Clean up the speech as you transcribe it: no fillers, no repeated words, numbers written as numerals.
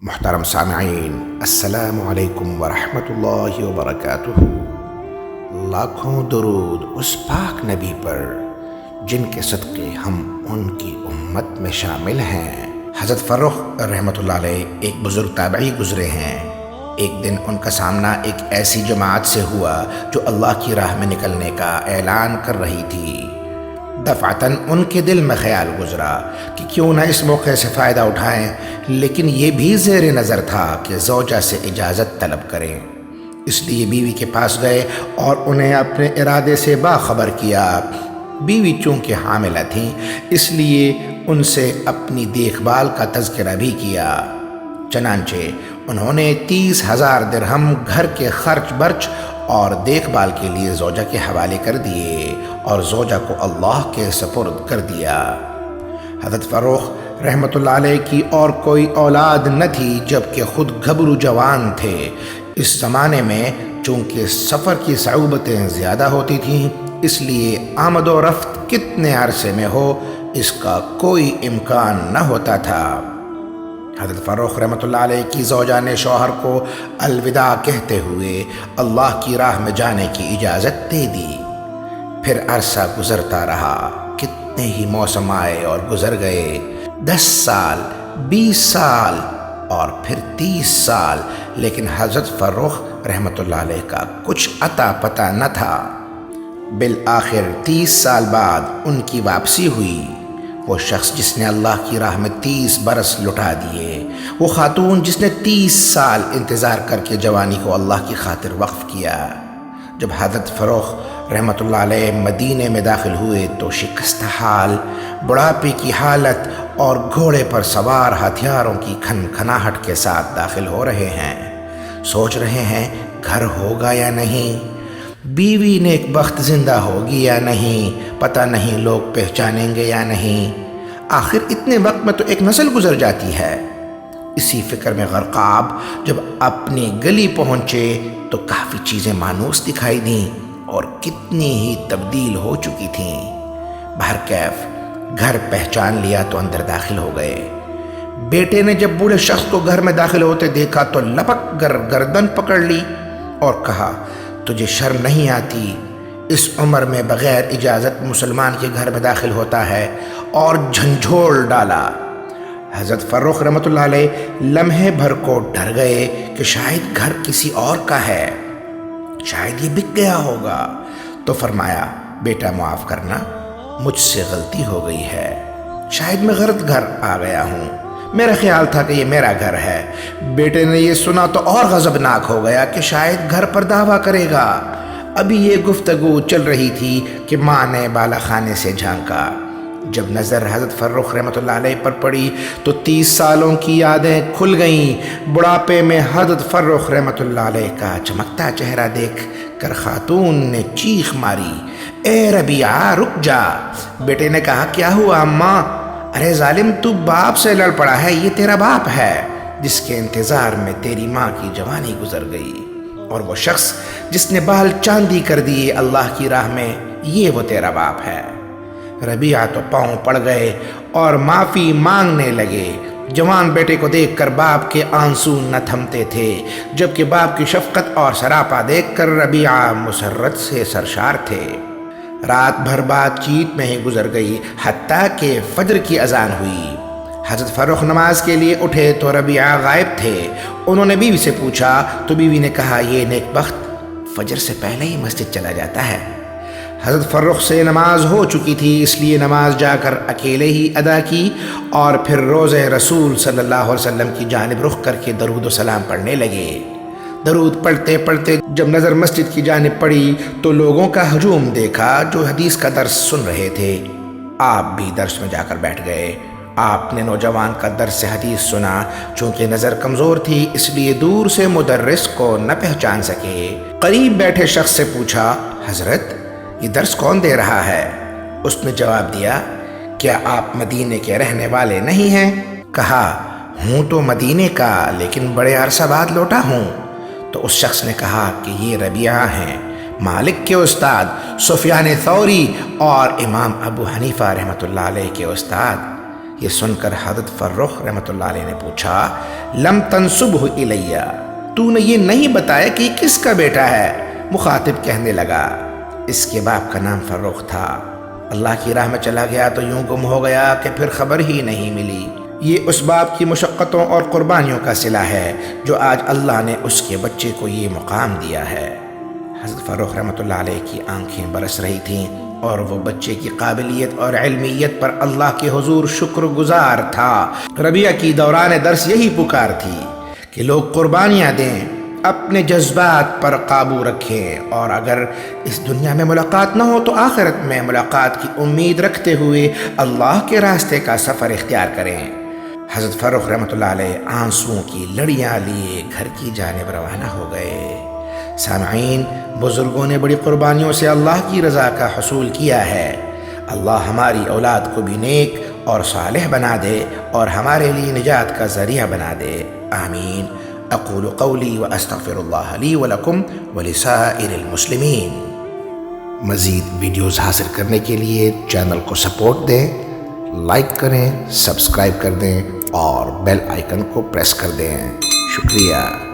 محترم سامعین، السلام علیکم ورحمۃ اللہ وبرکاتہ۔ لاکھوں درود اس پاک نبی پر جن کے صدقے ہم ان کی امت میں شامل ہیں۔ حضرت فرخ رحمۃ اللہ علیہ ایک بزرگ تابعی گزرے ہیں۔ ایک دن ان کا سامنا ایک ایسی جماعت سے ہوا جو اللہ کی راہ میں نکلنے کا اعلان کر رہی تھی۔ دفعتاً ان کے دل میں خیال گزرا کہ کیوں نہ اس موقع سے فائدہ اٹھائیں، لیکن یہ بھی زیر نظر تھا کہ زوجہ سے اجازت طلب کریں۔ اس لیے بیوی کے پاس گئے اور انہیں اپنے ارادے سے باخبر کیا۔ بیوی چونکہ حاملہ تھیں، اس لیے ان سے اپنی دیکھ بھال کا تذکرہ بھی کیا۔ چنانچہ انہوں نے 30,000 درہم گھر کے خرچ برچ اور دیکھ بھال کے لیے زوجہ کے حوالے کر دیے اور زوجہ کو اللہ کے سپرد کر دیا۔ حضرت فروخ رحمۃ اللہ علیہ کی اور کوئی اولاد نہ تھی، جبکہ خود گھبرو جوان تھے۔ اس زمانے میں چونکہ سفر کی صعوبتیں زیادہ ہوتی تھیں، اس لیے آمد و رفت کتنے عرصے میں ہو اس کا کوئی امکان نہ ہوتا تھا۔ حضرت فروخ رحمۃ اللہ علیہ کی زوجہ نے شوہر کو الوداع کہتے ہوئے اللہ کی راہ میں جانے کی اجازت دے دی۔ پھر عرصہ گزرتا رہا، کتنے ہی موسم آئے اور گزر گئے۔ 10 سال، 20 سال اور پھر 30 سال، لیکن حضرت فروخ رحمۃ اللہ علیہ کا کچھ عطا پتہ نہ تھا۔ بالآخر 30 سال بعد ان کی واپسی ہوئی۔ وہ شخص جس نے اللہ کی راہ میں 30 برس لٹا دیے، وہ خاتون جس نے 30 سال انتظار کر کے جوانی کو اللہ کی خاطر وقف کیا۔ جب حضرت فروخ رحمۃ اللہ علیہ مدینے میں داخل ہوئے تو شکستہ حال، بڑھاپے کی حالت اور گھوڑے پر سوار ہتھیاروں کی کھنکھناہٹ کے ساتھ داخل ہو رہے ہیں۔ سوچ رہے ہیں گھر ہوگا یا نہیں، بیوی نیک بخت زندہ ہوگی یا نہیں، پتہ نہیں لوگ پہچانیں گے یا نہیں، آخر اتنے وقت میں تو ایک نسل گزر جاتی ہے۔ اسی فکر میں غرقاب جب اپنی گلی پہنچے تو کافی چیزیں مانوس دکھائی دیں اور کتنی ہی تبدیل ہو چکی تھیں۔ بہرکیف گھر پہچان لیا تو اندر داخل ہو گئے۔ بیٹے نے جب بوڑھے شخص کو گھر میں داخل ہوتے دیکھا تو لپک کر گردن پکڑ لی اور کہا، تجھے شرم نہیں آتی؟ اس عمر میں بغیر اجازت مسلمان کے گھر میں داخل ہوتا ہے، اور جھنجھوڑ ڈالا۔ حضرت فروخ رحمۃ اللہ علیہ لمحے بھر کو ڈر گئے کہ شاید گھر کسی اور کا ہے، شاید یہ بک گیا ہوگا۔ تو فرمایا، بیٹا معاف کرنا، مجھ سے غلطی ہو گئی ہے، شاید میں غلط گھر آ گیا ہوں، میرا خیال تھا کہ یہ میرا گھر ہے۔ بیٹے نے یہ سنا تو اور غضبناک ہو گیا کہ شاید گھر پر دعویٰ کرے گا۔ ابھی یہ گفتگو چل رہی تھی کہ ماں نے بالا خانے سے جھانکا۔ جب نظر حضرت فروخ رحمۃ اللہ علیہ پر پڑی تو 30 سالوں کی یادیں کھل گئیں۔ بڑھاپے میں حضرت فروخ رحمۃ اللہ علیہ کا چمکتا چہرہ دیکھ کر خاتون نے چیخ ماری، اے ربیعہ رک جا۔ بیٹے نے کہا، کیا ہوا اماں؟ ارے ظالم، تو باپ سے لڑ پڑا ہے، یہ تیرا باپ ہے جس کے انتظار میں تیری ماں کی جوانی گزر گئی، اور وہ شخص جس نے بال چاندی کر دیے اللہ کی راہ میں، یہ وہ تیرا باپ ہے۔ ربیعہ تو پاؤں پڑ گئے اور معافی مانگنے لگے۔ جوان بیٹے کو دیکھ کر باپ کے آنسو نہ تھمتے تھے، جبکہ باپ کی شفقت اور سراپا دیکھ کر ربیعہ مسرت سے سرشار تھے۔ رات بھر بات چیت میں ہی گزر گئی، حتیٰ کہ فجر کی اذان ہوئی۔ حضرت فروخ نماز کے لیے اٹھے تو ربیعہ غائب تھے۔ انہوں نے بیوی سے پوچھا تو بیوی نے کہا، یہ نیک بخت فجر سے پہلے ہی مسجد چلا جاتا ہے۔ حضرت فروخ سے نماز ہو چکی تھی، اس لیے نماز جا کر اکیلے ہی ادا کی اور پھر روضہ رسول صلی اللہ علیہ وسلم کی جانب رخ کر کے درود و سلام پڑھنے لگے۔ درود پڑھتے پڑھتے جب نظر مسجد کی جانب پڑی تو لوگوں کا ہجوم دیکھا جو حدیث کا درس سن رہے تھے۔ آپ بھی درس میں جا کر بیٹھ گئے۔ آپ نے نوجوان کا درس حدیث سنا، چونکہ نظر کمزور تھی اس لیے دور سے مدرس کو نہ پہچان سکے۔ قریب بیٹھے شخص سے پوچھا، حضرت یہ درس کون دے رہا ہے؟ اس نے جواب دیا، کیا آپ مدینے کے رہنے والے نہیں ہیں؟ کہا، ہوں تو مدینے کا، لیکن بڑے عرصہ بعد لوٹا ہوں۔ تو اس شخص نے کہا کہ یہ ربیعہ ہیں، مالک کے استاد، سفیان ثوری اور امام ابو حنیفہ رحمۃ اللہ علیہ کے استاد۔ یہ سن کر حضرت فرخ رحمۃ اللہ علیہ نے پوچھا لم تنسبہ الیہ، تو نے یہ نہیں بتایا کہ یہ کس کا بیٹا ہے؟ مخاطب کہنے لگا اس کے باپ کا نام فرخ تھا، اللہ کی راہ میں چلا گیا تو یوں گم ہو گیا کہ پھر خبر ہی نہیں ملی۔ یہ اس باپ کی مشقتوں اور قربانیوں کا صلہ ہے جو آج اللہ نے اس کے بچے کو یہ مقام دیا ہے۔ حضرت فرخ رحمۃ اللہ علیہ کی آنکھیں برس رہی تھیں اور وہ بچے کی قابلیت اور علمیت پر اللہ کے حضور شکر گزار تھا۔ ربیہ کی دوران درس یہی پکار تھی کہ لوگ قربانیاں دیں، اپنے جذبات پر قابو رکھیں، اور اگر اس دنیا میں ملاقات نہ ہو تو آخرت میں ملاقات کی امید رکھتے ہوئے اللہ کے راستے کا سفر اختیار کریں۔ حضرت فرخ رحمۃ اللہ علیہ آنسوؤں کی لڑیاں لیے گھر کی جانب روانہ ہو گئے۔ سامعین، بزرگوں نے بڑی قربانیوں سے اللہ کی رضا کا حصول کیا ہے۔ اللہ ہماری اولاد کو بھی نیک اور صالح بنا دے اور ہمارے لیے نجات کا ذریعہ بنا دے، آمین۔ اقول قولی واستغفر اللہ لی ولکم ولسائر المسلمین۔ مزید ویڈیوز حاصل کرنے کے لیے چینل کو سپورٹ دیں، لائک کریں، سبسکرائب کر دیں اور بیل آئیکن کو پریس کر دیں۔ شکریہ۔